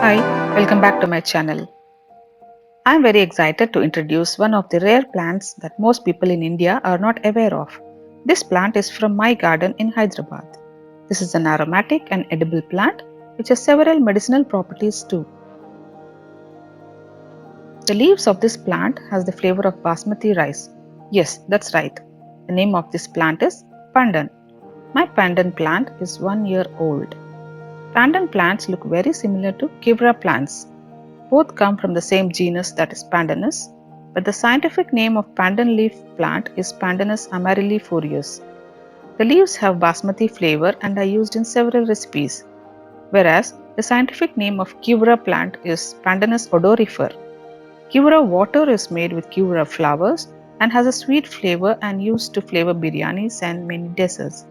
Hi, welcome back to my channel. I am very excited to introduce one of the rare plants that most people in India are not aware of. This plant is from my garden in Hyderabad. This is an aromatic and edible plant which has several medicinal properties too. The leaves of this plant has the flavor of basmati rice. Yes, that's right. The name of this plant is Pandan. My pandan plant is 1 year old. Pandan plants look very similar to kivra plants. Both come from the same genus, that is Pandanus, but the scientific name of Pandan Leaf Plant is Pandanus amarylifolius. The leaves have basmati flavor and are used in several recipes, whereas the scientific name of Kivra plant is Pandanus odorifer. Kivra water is made with Kivra flowers and has a sweet flavor and used to flavor Biryanis and many desserts.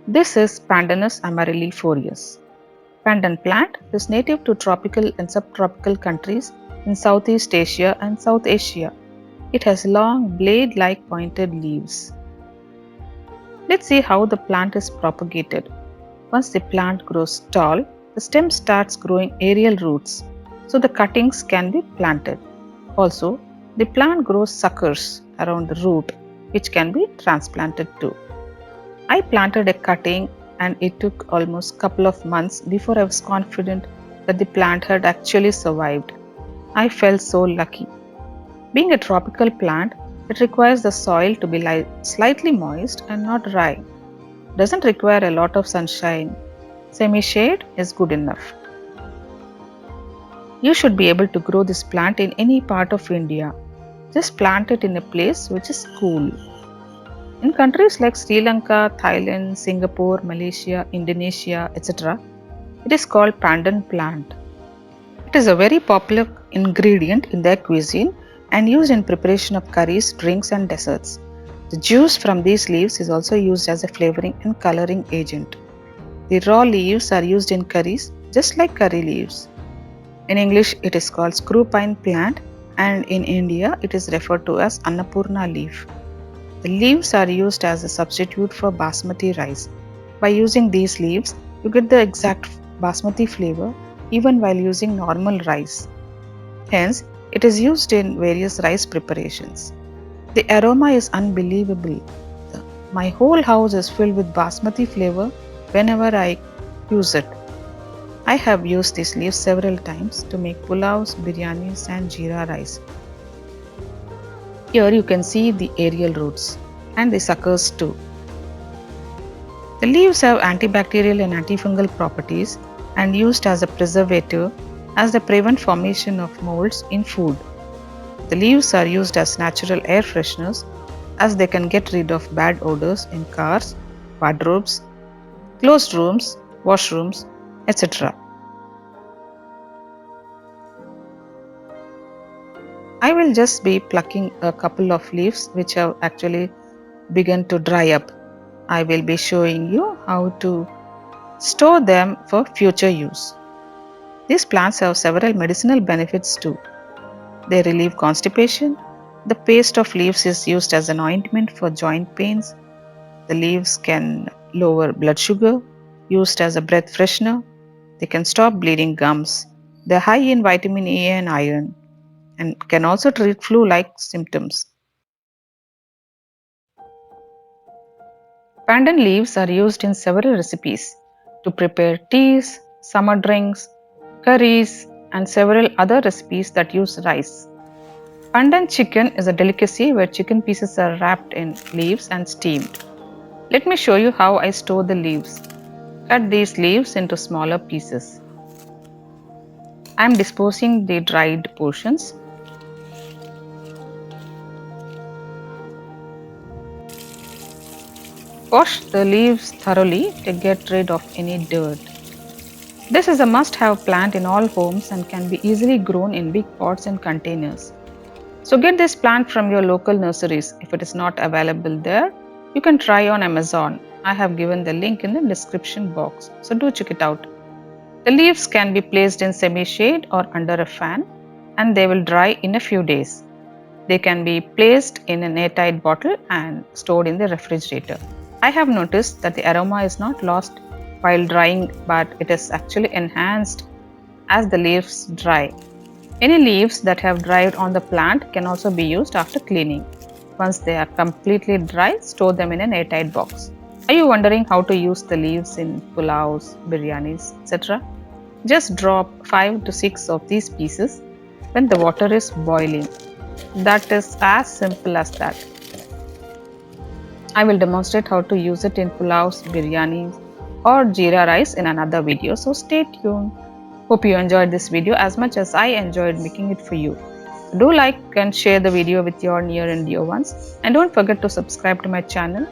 This is Pandanus amarylifolius. Pandan plant is native to tropical and subtropical countries in Southeast Asia and South Asia. It has long blade-like pointed leaves. Let's see how the plant is propagated. Once the plant grows tall, the stem starts growing aerial roots, so the cuttings can be planted. Also, the plant grows suckers around the root, which can be transplanted too. I planted a cutting and it took almost a couple of months before I was confident that the plant had actually survived. I felt so lucky. Being a tropical plant, it requires the soil to be slightly moist and not dry. Doesn't require a lot of sunshine. Semi-shade is good enough. You should be able to grow this plant in any part of India. Just plant it in a place which is cool. In countries like Sri Lanka, Thailand, Singapore, Malaysia, Indonesia, etc., it is called pandan plant. It is a very popular ingredient in their cuisine and used in preparation of curries, drinks, and desserts. The juice from these leaves is also used as a flavoring and coloring agent. The raw leaves are used in curries just like curry leaves. In English, it is called Screwpine plant, and in India, it is referred to as Annapurna leaf. The leaves are used as a substitute for basmati rice. By using these leaves, you get the exact basmati flavor even while using normal rice. Hence, it is used in various rice preparations. The aroma is unbelievable. My whole house is filled with basmati flavor whenever I use it. I have used these leaves several times to make pulaos, biryanis, and jeera rice. Here you can see the aerial roots and the suckers too. The leaves have antibacterial and antifungal properties and used as a preservative as they prevent formation of molds in food. The leaves are used as natural air fresheners as they can get rid of bad odors in cars, wardrobes, closed rooms, washrooms, etc. I will just be plucking a couple of leaves which have actually begun to dry up. I will be showing you how to store them for future use. These plants have several medicinal benefits too. They relieve constipation. The paste of leaves is used as an ointment for joint pains. The leaves can lower blood sugar, used as a breath freshener. They can stop bleeding gums. They are high in vitamin A and iron and can also treat flu-like symptoms. Pandan leaves are used in several recipes to prepare teas, summer drinks, curries, and several other recipes that use rice. Pandan chicken is a delicacy where chicken pieces are wrapped in leaves and steamed. Let me show you how I store the leaves. Cut these leaves into smaller pieces. I am disposing the dried portions. Wash the leaves thoroughly to get rid of any dirt. This is a must-have plant in all homes and can be easily grown in big pots and containers. So get this plant from your local nurseries. If it is not available there, you can try on Amazon. I have given the link in the description box, so do check it out. The leaves can be placed in semi-shade or under a fan and they will dry in a few days. They can be placed in an airtight bottle and stored in the refrigerator. I have noticed that the aroma is not lost while drying, but it is actually enhanced as the leaves dry. Any leaves that have dried on the plant can also be used after cleaning. Once they are completely dry, store them in an airtight box. Are you wondering how to use the leaves in pulaos, biryanis, etc.? Just drop 5 to 6 of these pieces when the water is boiling. That is as simple as that. I will demonstrate how to use it in pulaos, biryanis, or jeera rice in another video, so stay tuned. Hope you enjoyed this video as much as I enjoyed making it for you. Do like and share the video with your near and dear ones, and don't forget to subscribe to my channel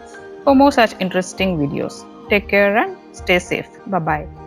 for more such interesting videos. Take care and stay safe. Bye bye.